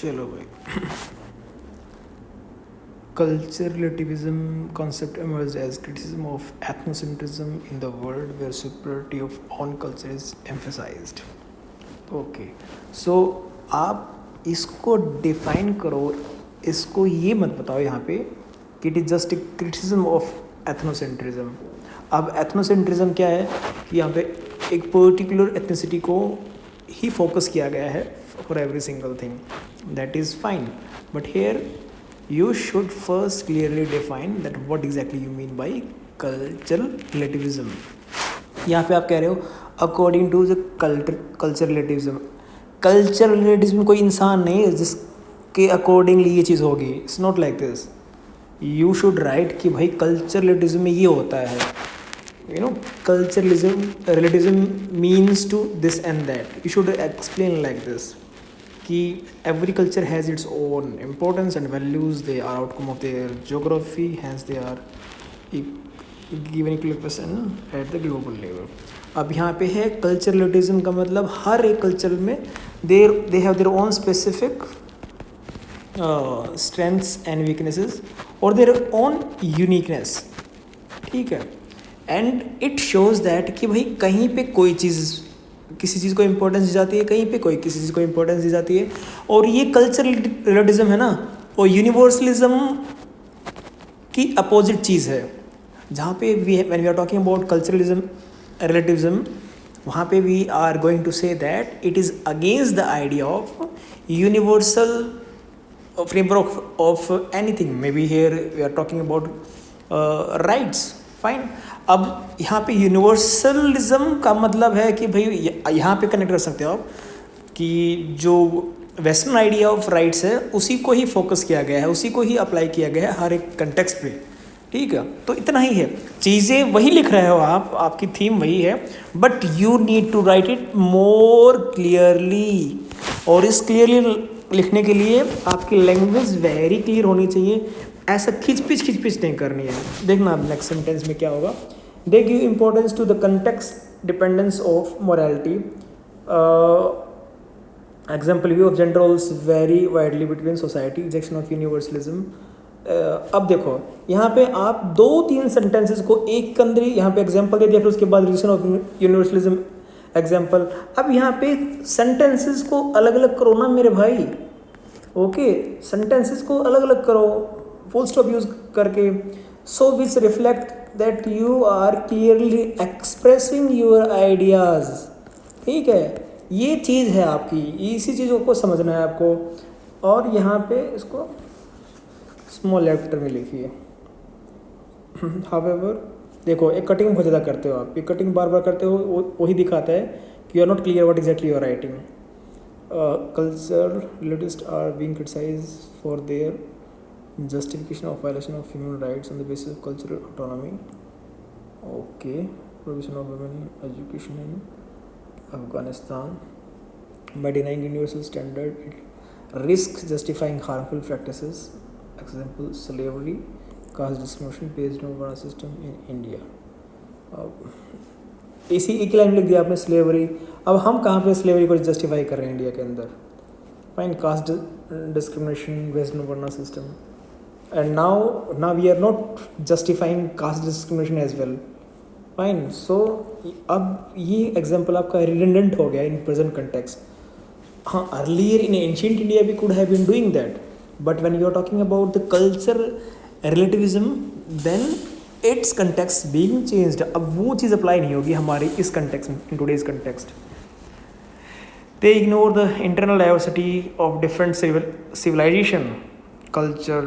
चलो भाई, culture relativism concept emerged as criticism of ethnocentrism in the world where superiority of own culture is emphasized. Okay, so आप इसको define करो, इसको ये मत बताओ यहाँ पे कि it is just a criticism of ethnocentrism. अब एथनोसेंट्रिज्म क्या है कि यहाँ पे एक पर्टिकुलर एथनिसिटी को ही फोकस किया गया है for every single thing. That is fine, but here you should first clearly define that what exactly you mean by cultural relativism. यहाँ पे आप कह रहे हो according to the cultural relativism. cultural relativism कोई इंसान नहीं है जिसके अकॉर्डिंगली ये चीज़ होगी. It's not like this. You should write कि भाई कल्चर रिलेटिविज्म में ये होता है. You know, culture relativism means to this and that. You should explain like this कि every culture has its own importance and values. They are outcome of their geography, hence they are given equal person at the global level. अब यहाँ पे है culture relativism का मतलब हर एक culture में they have their own specific strengths and weaknesses or their own uniqueness. ठीक है, एंड इट शोज़ दैट कि भाई कहीं पे कोई चीज़ किसी चीज़ को इम्पोर्टेंस दी जाती है, कहीं पे कोई किसी चीज़ को इम्पोर्टेंस दी जाती है. और ये कल्चरल रिलेटिविज्म है ना, और यूनिवर्सलिज्म की अपोजिट चीज़ है. जहाँ पे when we are talking about culturalism relativism, वहाँ पे we are going to say that it is against the idea of universal framework of anything. Maybe here we are talking about rights. Fine. अब यहाँ पे universalism का मतलब है कि भाई यहाँ पे कनेक्ट कर सकते हो आप कि जो वेस्टर्न आइडिया ऑफ राइट्स है उसी को ही फोकस किया गया है, उसी को ही अप्लाई किया गया है हर एक कंटेक्स्ट पे. ठीक है, तो इतना ही है. चीज़ें वही लिख रहे हो आप, आपकी थीम वही है, but you need to write it more clearly. और इस क्लियरली लिखने के लिए आपकी लैंग्वेज वेरी क्लियर होनी चाहिए. ऐसा खिचपिच नहीं करनी है. देखना अब नेक्स्ट सेंटेंस में क्या होगा. They give importance to the context dependence of morality. Example, view of gender roles vary widely between society. Rejection of universalism. अब देखो यहाँ पे आप 2-3 सेंटेंसेस को एक के अंदर यहाँ पे एग्जाम्पल दे दिया, फिर उसके बाद रिजेक्शन ऑफ यूनिवर्सलिज्म एग्जाम्पल. अब यहाँ पे सेंटेंसेस को अलग अलग करो ना मेरे भाई. ओके, सेंटेंसेस को अलग अलग करो फुल स्टॉप यूज करके. सो विच reflect that you are clearly expressing your ideas. ठीक है, ये चीज़ है आपकी, इसी चीज़ों को समझना है आपको. और यहाँ पे इसको स्मॉल लेटर में लिखिए. However, देखो एक कटिंग बहुत ज़्यादा करते हो आप, ये कटिंग बार बार करते हो, वही दिखाता है कि you are not clear what exactly you are writing. Culture relativist are being criticized for their justification of violation of human rights on the basis of cultural autonomy. Okay, provision of women education in Afghanistan by denying universal standard, it risks justifying harmful practices. Example, slavery, caste discrimination based on caste system in India. इसी एक line लिख दिया आपने slavery. अब हम कहाँ पे slavery को जस्टिफाई कर रहे हैं इंडिया के अंदर. Fine, caste discrimination based on varna system. And now we are not justifying caste discrimination as well. Fine. So अब ये example आपका redundant हो गया in present context. हाँ, earlier in ancient India we could have been doing that, but when you are talking about the culture relativism, then its context being changed. अब वो चीज़ apply नहीं होगी हमारे इस context में, in today's context. They ignore the internal diversity of different civilization, culture.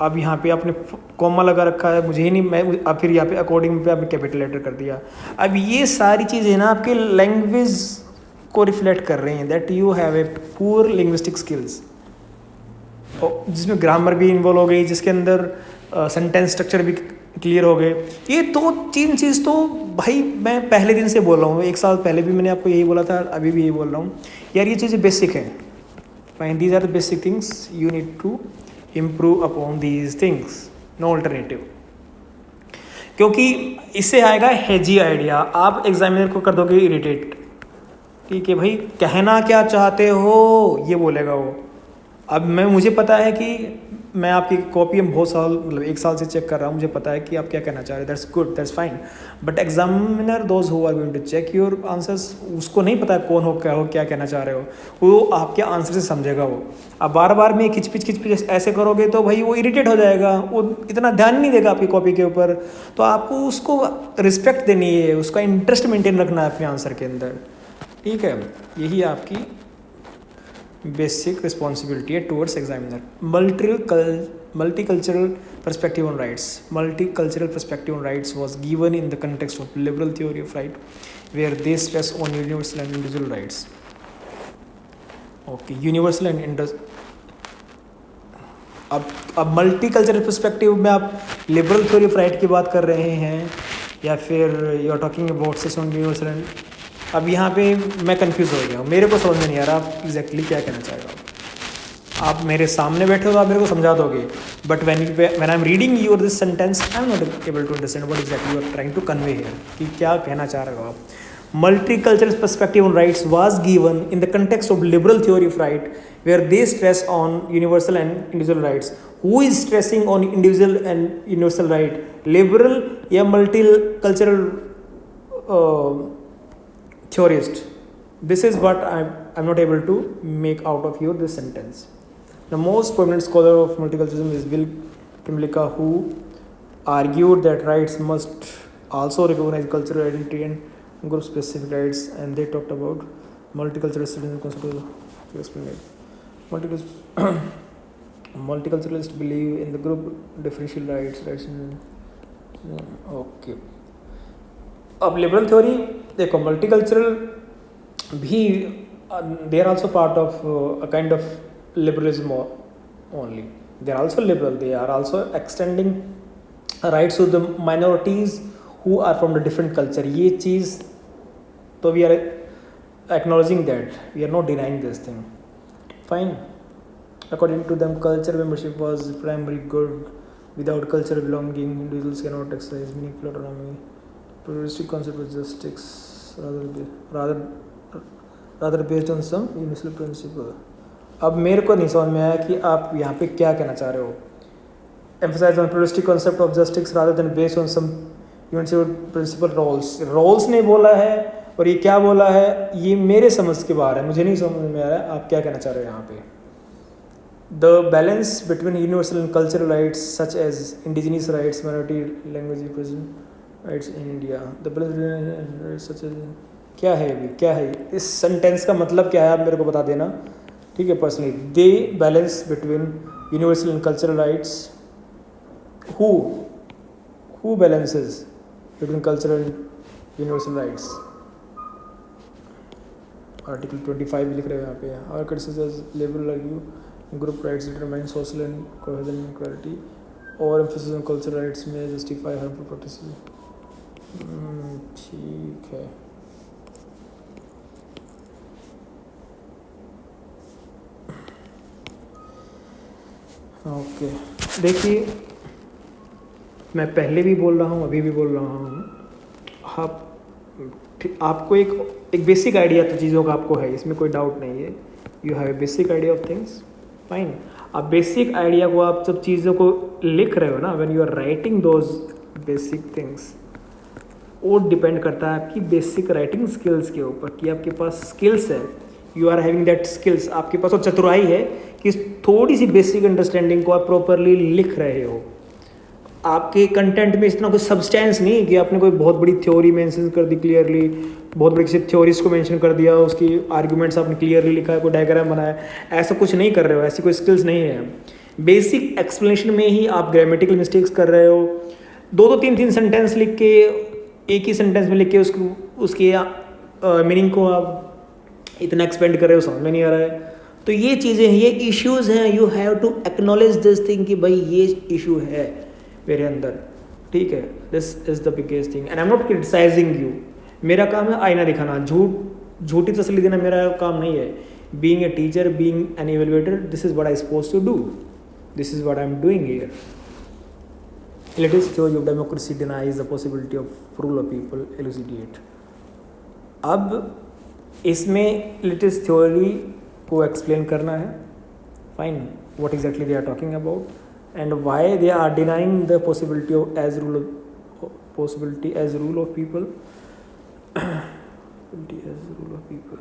अब यहाँ पे आपने कॉमा लगा रखा है, मुझे ही नहीं, मैं अब फिर यहाँ पे अकॉर्डिंग पे आपने कैपिटल लेटर कर दिया. अब ये सारी चीज़ें ना आपके लैंग्वेज को रिफ्लेक्ट कर रही हैं that you have a poor linguistic skills, जिसमें ग्रामर भी इन्वॉल्व हो गई, जिसके अंदर सेंटेंस स्ट्रक्चर भी क्लियर हो गए. ये 2-3 चीज़ तो भाई मैं पहले दिन से बोल रहा हूँ, 1 साल पहले भी मैंने आपको यही बोला था, अभी भी यही बोल रहा हूँ यार, ये चीज़ें बेसिक हैं. Fine, these are the basic things, you need to improve upon these things, no alternative. क्योंकि इससे आएगा हेजी आइडिया, आप एग्जामिनर को कर दोगे इरिटेट. ठीक है भाई, कहना क्या चाहते हो ये बोलेगा वो. अब मुझे पता है कि मैं आपकी कॉपी में बहुत साल मतलब 1 साल से चेक कर रहा हूँ, मुझे पता है कि आप क्या कहना चाह रहे हो, that's good, that's fine, but examiner those who are going to check your answers, उसको नहीं पता कौन हो क्या कहना चाह रहे हो, वो आपके आंसर से समझेगा। वो अब बार बार में खिचपिच ऐसे करोगे तो भाई वो इरिटेट हो जाएगा, वो इतना ध्यान नहीं देगा आपकी कॉपी के ऊपर। तो आपको उसको रिस्पेक्ट देनी है, उसका इंटरेस्ट मेंटेन रखना है अपने आंसर के अंदर, ठीक है। यही आपकी बेसिक रिस्पॉन्सिबिलिटी है towards examiner. Multicultural perspective on rights. Multicultural perspective on rights was given in the context of liberal theory of right, where they stress on universal and individual rights. Okay, universal and अब multicultural perspective में आप liberal theory of right की बात कर रहे हैं या फिर you are talking about cess on universal end, अब यहाँ पे मैं कंफ्यूज हो गया हूँ, मेरे को समझ में नहीं आ रहा आप एग्जैक्टली क्या कहना चाह रहे हो। आप मेरे सामने बैठे हो तो आप मेरे को समझा दोगे, but when I am reading your this sentence I am not able to understand what exactly you are trying to convey here, कि क्या कहना चाह रहे हो आप। Multicultural perspective on rights was given in the context of liberal theory of right, where they stress on universal and individual rights. Who is stressing on individual and universal right? Liberal या multicultural theorist? This is what I'm not able to make out of this sentence. The most prominent scholar of multiculturalism is Will Kimlicka, who argued that rights must also recognize cultural identity and group specific rights, and they talked about multicultural citizen concept. Multiculturalists believe in the group differential rights. Okay. अब liberal theory देखो, multicultural भी they are also part of a kind of liberalism only. They are also liberal. They are also extending rights to the minorities who are from the different culture. ये चीज़ तो we are acknowledging that, we are not denying this thing. Fine. According to them, culture membership was primary good. Without cultural belonging, individuals cannot exercise meaningful autonomy. Pluralistic concept of justice rather based on some universal principle. अब मेरे को नहीं समझ में आया कि आप यहाँ पे क्या कहना चाह रहे हो। Emphasize on pluralistic concept of justice rather than based on some universal principle. Rawls ने बोला है और ये क्या बोला है, ये मेरे समझ के बाहर है, मुझे नहीं समझ में आ रहा है आप क्या कहना चाह रहे हो यहाँ पे। The balance between universal and cultural rights such as indigenous rights, minority language representation rights in India. The balance such as क्या है अभी, क्या है इस सेंटेंस का मतलब क्या है, आप मेरे को बता देना, ठीक है। Personally they balance between universal and cultural rights, who balances between cultural and universal rights. Article 25 भी लिख रहे हो यहाँ पे। और criticism labour argue group rights determine social and cohesion and equality, और एम्फेसिस ऑन कल्चरल राइट्स में justify harmful practices. ठीक है, ओके। देखिए, मैं पहले भी बोल रहा हूँ, अभी भी बोल रहा हूँ, आपको एक बेसिक आइडिया तो चीज़ों का आपको है, इसमें कोई डाउट नहीं है। You have a basic idea of things, fine. आप बेसिक आइडिया को, आप सब चीज़ों को लिख रहे हो ना, when you are writing those basic things, वो डिपेंड करता है आपकी बेसिक राइटिंग स्किल्स के ऊपर, कि आपके पास स्किल्स है, you are having that skills, आपके पास वो चतुराई है कि थोड़ी सी बेसिक अंडरस्टैंडिंग को आप प्रॉपरली लिख रहे हो। आपके कंटेंट में इतना कुछ सब्सटेंस नहीं कि आपने कोई बहुत बड़ी थ्योरी मेंशन कर दी क्लियरली, बहुत बड़ी किसी थ्योरीज को मेंशन कर दिया, उसकी आर्ग्यूमेंट्स आपने क्लियरली लिखा है, कोई डायग्राम बनाया, ऐसा कुछ नहीं कर रहे हो, ऐसी कोई स्किल्स नहीं है। बेसिक एक्सप्लेनेशन में ही आप ग्रामेटिकल मिस्टेक्स कर रहे हो, दो तीन सेंटेंस लिख के, एक ही सेंटेंस में लिख के उसके मीनिंग को आप इतना एक्सपेंड कर रहे हो, समझ में नहीं आ रहा है। तो ये चीज़ें हैं, ये इश्यूज़ हैं, you have to acknowledge this thing कि भाई ये इशू है मेरे अंदर, ठीक है। This is the biggest thing and I am not criticising you. मेरा काम है आईना दिखाना, झूठी तसल्ली देना मेरा काम नहीं है। Being a teacher, being an evaluator, this is what I suppose to do, this is what I am doing here. Elitist theory of democracy denies the possibility of rule of people elucidate. अब इसमें elitist theory को explain करना है, Fine, what exactly they are talking about and why they are denying the possibility as rule of people. Possibility as rule of people.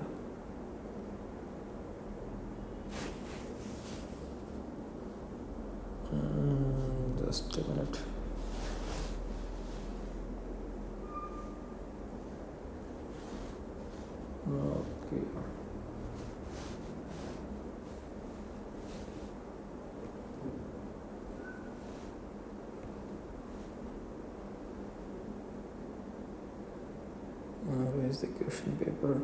Just a minute. Okay. Where is the question paper?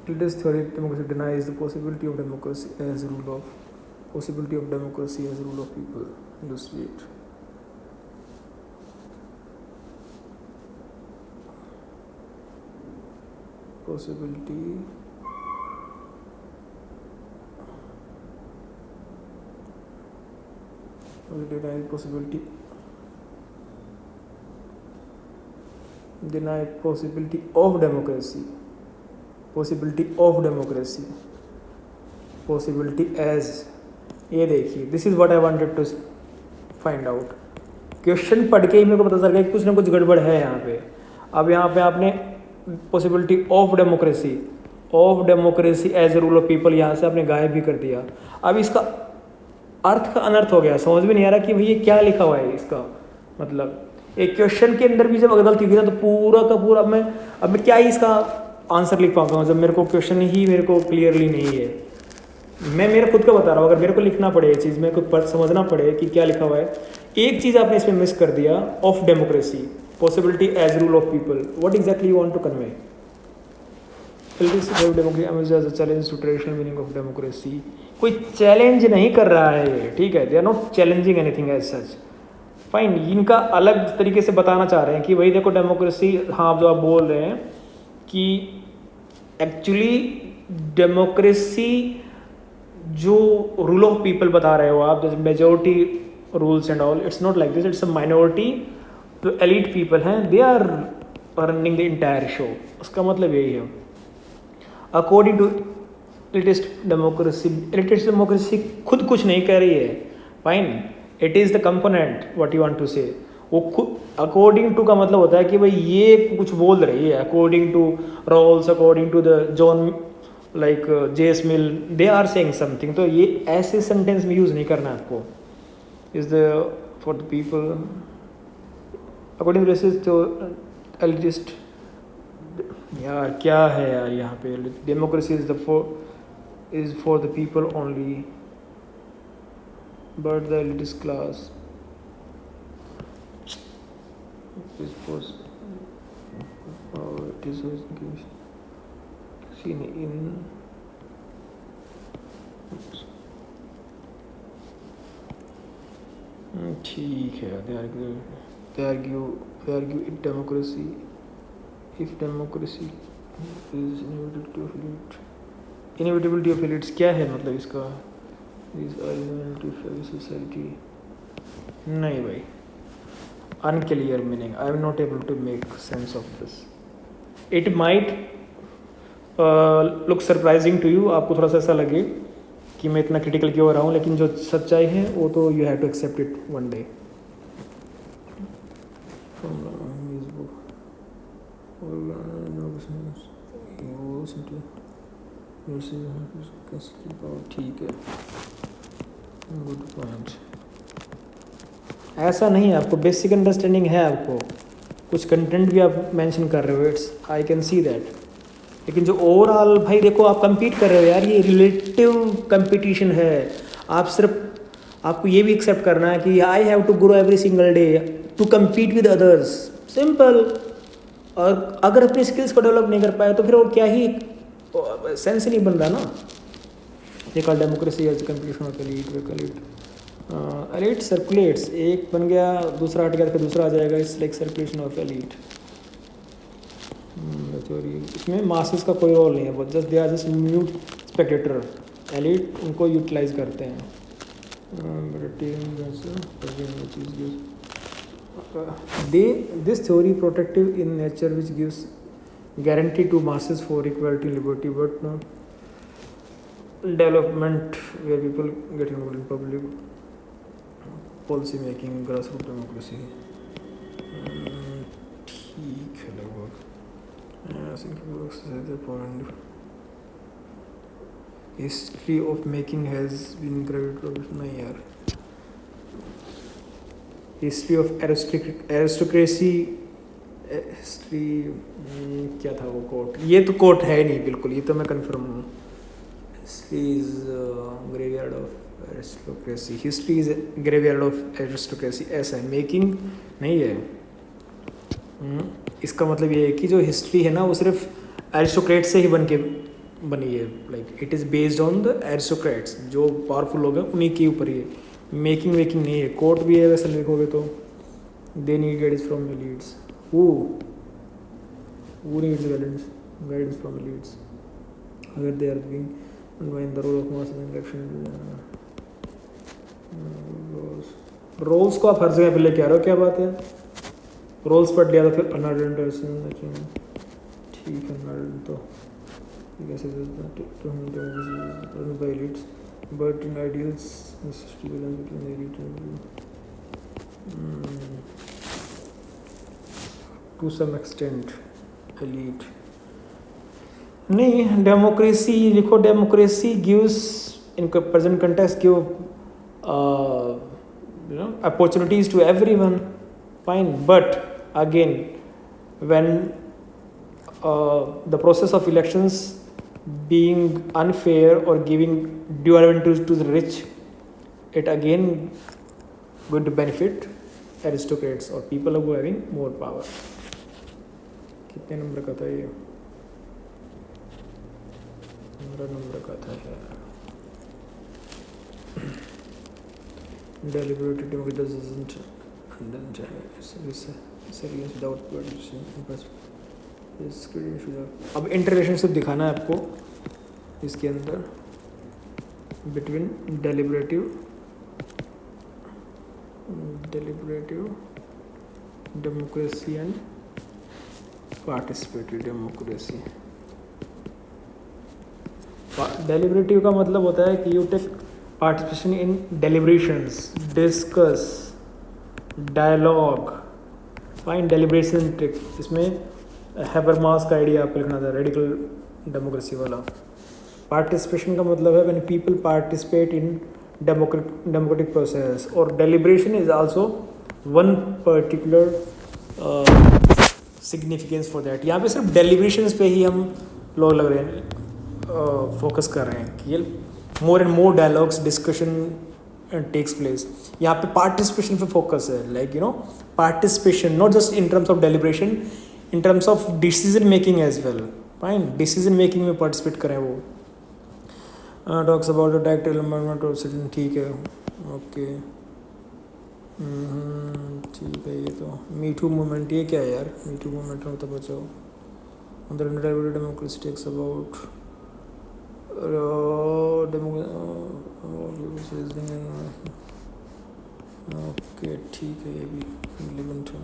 Tildes theory democracy denies the possibility of democracy as rule of people. Illustrate. Possibility denied possibility of democracy. Possibility as, ये देखिए, this is what I wanted to find out. Question पढ़ के ही मेरे को पता चल गया कि कुछ ना कुछ गड़बड़ है यहाँ पे. अब यहाँ पे आपने possibility of democracy as a rule of people यहाँ से आपने गायब भी कर दिया. अब इसका अर्थ का अनर्थ हो गया, समझ में नहीं आ रहा कि भाई ये क्या लिखा हुआ है इसका मतलब. एक क्वेश्चन के अंदर भी जब गलती हुई ना तो पूरा का पूरा अब मैं क्या ही इसका आंसर लिख पाऊंगा जब मेरे को क्वेश्चन ही मेरे को क्लियरली नहीं है. मैं मेरा खुद का बता रहा हूँ, अगर मेरे को लिखना पड़े ये चीज़, मेरे को समझना पड़े कि क्या लिखा हुआ है. एक चीज़ आपने इसमें मिस कर दिया, of democracy, possibility as rule of people. What exactly you want to convey? Challenge to traditional meaning of democracy. कोई चैलेंज नहीं कर रहा है ये, ठीक है. They are not challenging anything as such. Fine, इनका अलग तरीके से बताना चाह रहे हैं कि भाई देखो डेमोक्रेसी, हाँ जो आप बोल रहे हैं कि एक्चुअली डेमोक्रेसी जो रूल ऑफ पीपल बता रहे हो आप, जैसे majority rules and all, it's not like this. It's a minority. जो एलिट पीपल हैं they are running the entire show. उसका मतलब यही है. अकॉर्डिंग टू एलिटिस्ट डेमोक्रेसी खुद कुछ नहीं कह रही है. Fine, it is the component what you want to say. वो खुद अकॉर्डिंग टू का मतलब होता है कि भाई ये कुछ बोल रही है. According to Rawls, according to the John Locke J S Mill, they are saying something. तो ये ऐसे सेंटेंस में यूज़ नहीं करना है आपको. Is the for the people according to this तो एलिटिस्ट. यार क्या है यार यहाँ पे, democracy is for the people only but the elitist class is it is seen in ठीक है. they argue if democracy is inevitability of elites. क्या है मतलब इसका? is inevitability of society. नहीं भाई, unclear meaning. I am not able to make sense of this. It might look surprising to you. आपको थोड़ा सा ऐसा लगे कि मैं इतना क्रिटिकल क्यों हो रहा हूँ, लेकिन जो सच्चाई है वो तो you have to accept it one day. ठीक है, गुड पॉइंट. ऐसा नहीं है, आपको बेसिक अंडरस्टैंडिंग है, आपको कुछ कंटेंट भी आप मेंशन कर रहे हो. It's I can see that. लेकिन जो ओवरऑल भाई देखो आप कंपीट कर रहे हो यार, ये रिलेटिव कंपटीशन है. आप सिर्फ आपको ये भी एक्सेप्ट करना है कि I have to grow every single day to compete with others. Simple. और अगर अपनी स्किल्स को डेवलप नहीं कर पाए तो फिर और क्या ही सेंस नहीं बन रहा ना. ये call democracy as competition of elite circulates. एक बन गया, दूसरा हट गया, फिर दूसरा आ जाएगा. It's like circulation of elite. Theory, इसमें मासेस का कोई रोल नहीं है, but just they are just mute spectator, elite उनको यूटिलाइज करते हैं। This theory protective in nature which gives guarantee to masses for equality and liberty, but not development where people get involved in public policy making, grassroots democracy. ठीक है लगभग। History of making has been gravid, नहीं यार, history of aristocracy, history क्या था वो coat, ये तो कोट है नहीं बिल्कुल, ये तो मैं कंफर्म हूँ। History is graveyard of aristocracy, history is graveyard of aristocracy, ऐसा है, मेकिंग नहीं है। इसका मतलब ये है कि जो हिस्ट्री है ना वो सिर्फ एरिस्टोक्रेट से ही बनी है, like it is based on the aristocrats, जो पावरफुल लोग हैं उन्हीं के ऊपर ही मेकिंग नहीं है। कोट भी है वैसे लिखोगे तो, they need guidance from elites, who needs guidance from elites where they are being in the role of mass interaction, roles को आप हर जगह पे लेके आ रहे हो, क्या बात है, रोल्स पढ़ लिया तो फिर अनआइडेंटिफाइड, ठीक है अनआइडेंटिफाइड तो कैसे by elites, but in ideals balance between elite and to some extent elite। नहीं, डेमोक्रेसी लिखो, democracy gives in present context give opportunities to everyone, fine, but again when the process of elections being unfair or giving due advantage to the rich, it again going to benefit aristocrats or people who are having more power। कितने number का था ये, 15 number का था यार। Deliberative democracy doesn't serious without partition। अब interrelationship दिखाना है आपको इसके अंदर between deliberative democracy and participative democracy. Deliberative का मतलब होता है कि you take participation in deliberations, discuss, dialogue, fine, deliberation trick. इसमें हैबरमास का आइडिया आपको लिखना था, रेडिकल डेमोक्रेसी वाला। पार्टिसिपेशन का मतलब है when people participate in democratic process, और deliberation is also one particular significance for that. यहाँ पे सिर्फ डेलिब्रेशंस पे ही हम लोग लग रहे हैं, फोकस कर रहे हैं कि more and more dialogues, discussion takes place. यहाँ पे पार्टिसिपेशन पे फोकस है, like you know participation not just in terms of deliberation, in terms of decision making as well, fine, decision making में पार्टिसिपेट करें वो। Talks about the direct environment of citizen, ठीक है, okay, ठीक है। ये तो मीटू मूवमेंट, ये क्या है यार, मीटू मूवमेंट में तो बचाओ। डेमोक्रेसी टेक्स अबाउट ओके, ठीक है, ये भी रिलेवेंट है।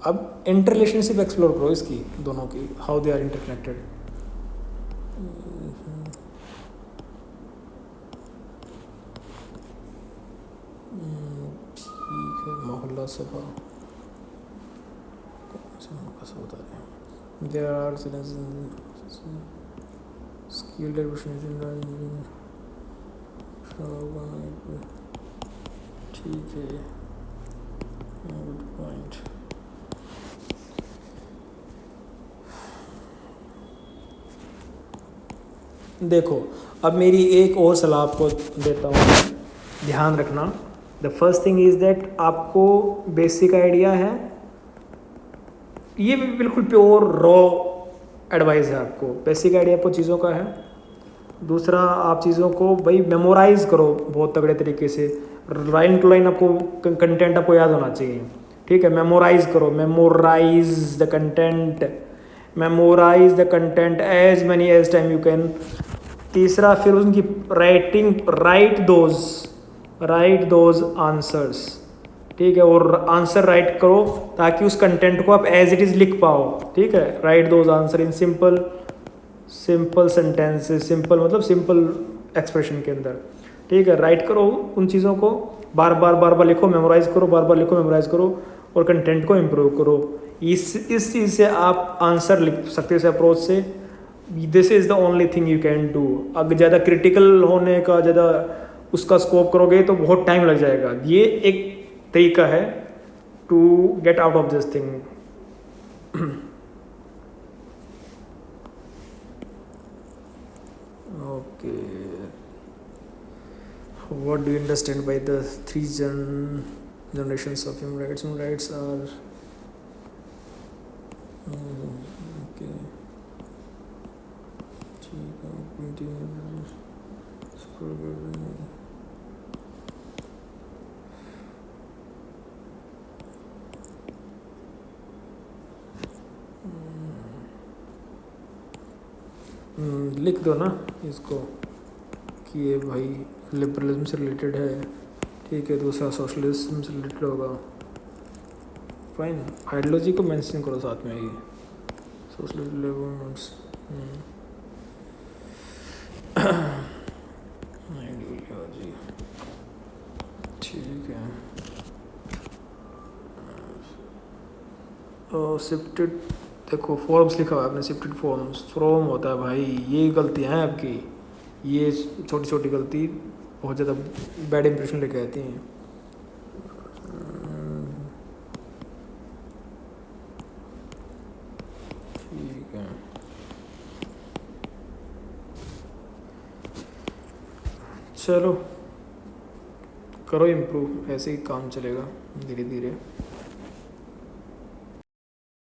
अब इंटररिलेशनशिप एक्सप्लोर करो इसकी, दोनों की, हाउ दे आर इंटरकनेक्टेड। ठीक है, मोहल्ला सभा, बता रहे हैं, देयर आर स्किल डेवलपमेंट, ठीक है, गुड पॉइंट। देखो, अब मेरी एक और सलाह आपको देता हूँ, ध्यान रखना। The first thing is that आपको बेसिक आइडिया है, ये बिल्कुल प्योर रॉ एडवाइस है आपको, बेसिक आइडिया आपको चीज़ों का है। दूसरा आप चीज़ों को भाई मेमोराइज करो बहुत तगड़े तरीके से, लाइन टू लाइन आपको कंटेंट आपको याद होना चाहिए, ठीक है। मेमोराइज करो, memorise the content, memorise the content as many as time you can. तीसरा फिर उनकी राइटिंग, राइट दोज आंसर्स, ठीक है। और आंसर राइट करो ताकि उस कंटेंट को आप एज इट इज़ लिख पाओ, ठीक है। Right those answer in simple sentences, simple मतलब सिंपल एक्सप्रेशन के अंदर, ठीक है। राइट करो उन चीज़ों को, बार बार लिखो, मेमोराइज करो, बार बार लिखो, मेमोराइज करो, और कंटेंट को इम्प्रूव करो। इस चीज़ से आप आंसर लिख सकते हो, इस अप्रोच से। This is the only thing you can do. अगर ज़्यादा क्रिटिकल होने का, ज़्यादा उसका स्कोप करोगे तो बहुत टाइम लग जाएगा। ये एक तरीका है to get out of this thing. Okay, what do you understand by the three generations of human rights? Human rights are okay. लिख दो ना इसको कि ये भाई लिबरलिज्म से रिलेटेड है, ठीक है। दूसरा सोशलिज्म से रिलेटेड होगा, फाइन। आइडियोलॉजी को मेंशन करो साथ में ही, सोशलिस्ट आइडियोलॉजी, ठीक है। शिफ्टेड, देखो फॉर्म्स लिखा हुआ है आपने, शिफ्टेड फॉर्म्स, फ्रॉम होता है भाई। ये गलतियाँ हैं आपकी, ये छोटी छोटी गलती बहुत ज़्यादा बैड इंप्रेशन लेके आती हैं। ठीक है, चलो करो इम्प्रूव, ऐसे ही काम चलेगा धीरे धीरे।